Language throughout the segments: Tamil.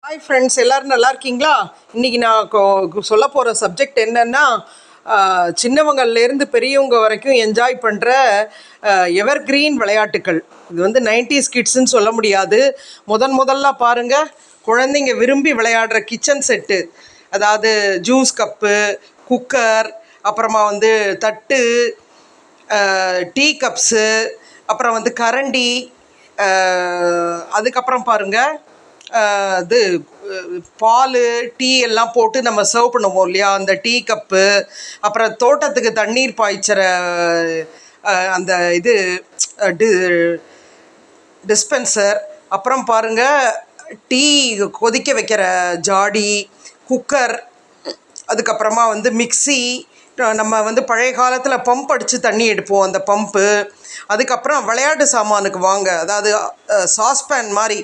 ஹாய் ஃப்ரெண்ட்ஸ், எல்லோரும் நல்லா இருக்கீங்களா? இன்றைக்கி நான் சொல்ல போகிற சப்ஜெக்ட் என்னென்னா, சின்னவங்கள்லேருந்து பெரியவங்க வரைக்கும் என்ஜாய் பண்ணுற எவர் கிரீன் விளையாட்டுக்கள். இது வந்து 90s கிட்ஸுன்னு சொல்ல முடியாது. முதல்ல பாருங்கள், குழந்தைங்க விரும்பி விளையாடுற கிச்சன் செட்டு. அதாவது ஜூஸ் கப்பு, குக்கர், அப்புறமா வந்து தட்டு, டீ கப்ஸு, அப்புறம் வந்து கரண்டி, அதுக்கப்புறம் பாருங்கள் இது பால் டீ எல்லாம் போட்டு நம்ம சர்வ் பண்ணுவோம் இல்லையா, அந்த டீ கப்பு, அப்புறம் தோட்டத்துக்கு தண்ணீர் பாய்ச்சிற அந்த இது டிஸ்பென்சர், அப்புறம் பாருங்கள் டீ கொதிக்க வைக்கிற ஜாடி, குக்கர், அதுக்கப்புறமா வந்து மிக்சி, நம்ம வந்து பழைய காலத்தில் பம்ப் அடித்து தண்ணி எடுப்போம், அந்த பம்பு. அதுக்கப்புறம் விளையாட்டு சாமானுக்கு வாங்க, அதாவது சாஸ்பேன் மாதிரி,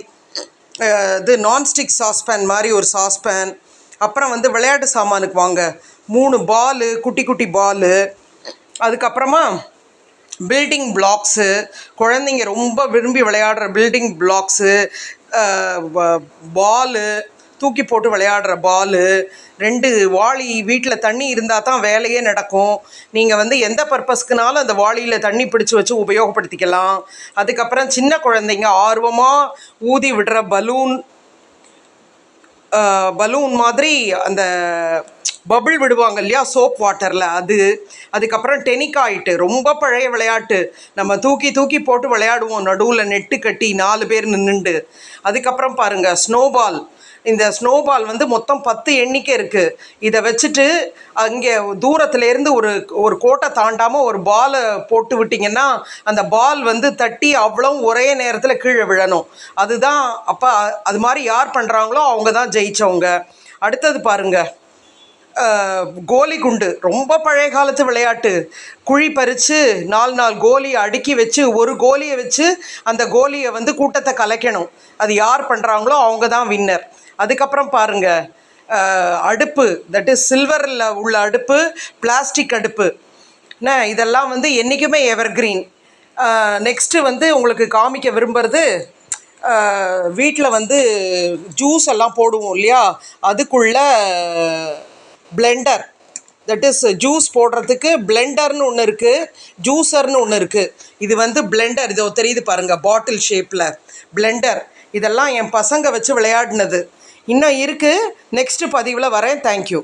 இது நான்ஸ்டிக் சாஸ்பேன் மாதிரி ஒரு சாஸ்பேன். அப்புறம் வந்து விளையாட்டு சாமானுக்கு வாங்க 3 பாலு, குட்டி குட்டி பாலு. அதுக்கப்புறமா பில்டிங் பிளாக்ஸு, குழந்தைங்க ரொம்ப விரும்பி விளையாடுற பில்டிங் பிளாக்ஸு, பாலு, தூக்கி போட்டு விளையாடுற பாலு, 2 வாளி. வீட்டில் தண்ணி இருந்தால் தான் வேலையே நடக்கும். நீங்கள் வந்து எந்த பர்பஸ்க்குனாலும் அந்த வாளியில் தண்ணி பிடிச்சி வச்சு உபயோகப்படுத்திக்கலாம். அதுக்கப்புறம் சின்ன குழந்தைங்க ஆர்வமாக ஊதி விடுற பலூன் மாதிரி அந்த பபிள் விடுவாங்க இல்லையா சோப் வாட்டரில், அது. அதுக்கப்புறம் டெனிக்காயிட்டு, ரொம்ப பழைய விளையாட்டு, நம்ம தூக்கி போட்டு விளையாடுவோம், நடுவில் நெட்டு கட்டி 4 பேர் நின்றுண்டு. அதுக்கப்புறம் பாருங்கள் ஸ்னோபால். இந்த ஸ்னோபால் வந்து மொத்தம் 10 எண்ணிக்கை இருக்குது. இதை வச்சுட்டு அங்கே தூரத்துலேருந்து ஒரு கோட்டை தாண்டாமல் ஒரு பாலை போட்டு விட்டிங்கன்னா அந்த பால் வந்து தட்டி அவ்வளோ ஒரே நேரத்தில் கீழே விழணும். அதுதான். அப்போ அது மாதிரி யார் பண்ணுறாங்களோ அவங்க தான் ஜெயித்தவங்க. அடுத்தது பாருங்கள் கோலி குண்டு, ரொம்ப பழைய காலத்து விளையாட்டு. குழி பறித்து 4 கோலியை அடுக்கி வச்சு ஒரு கோலியை வச்சு அந்த கோலியை வந்து கூட்டத்தை கலைக்கணும். அது யார் பண்ணுறாங்களோ அவங்க தான் வின்னர். அதுக்கப்புறம் பாருங்கள் அடுப்பு, தட் இஸ் சில்வரில் உள்ள அடுப்பு, பிளாஸ்டிக் அடுப்பு. இதெல்லாம் வந்து என்றைக்குமே எவர் கிரீன். நெக்ஸ்ட்டு வந்து உங்களுக்கு காமிக்க விரும்புகிறது, வீட்டில் வந்து ஜூஸ் எல்லாம் போடுவோம் இல்லையா, அதுக்குள்ளே பிளெண்டர். தட் இஸ் ஜூஸ் போடுறதுக்கு பிளெண்டர்னு ஒன்று இருக்குது, ஜூஸர்னு ஒன்று இருக்குது. இது வந்து பிளெண்டர், இது தெரியுது பாருங்கள், பாட்டில் ஷேப்பில் பிளெண்டர். இதெல்லாம் என் பசங்க வச்சு விளையாடினது. இன்னும் இருக்குது, நெக்ஸ்ட்டு பதிவில் வரேன். தேங்க்யூ.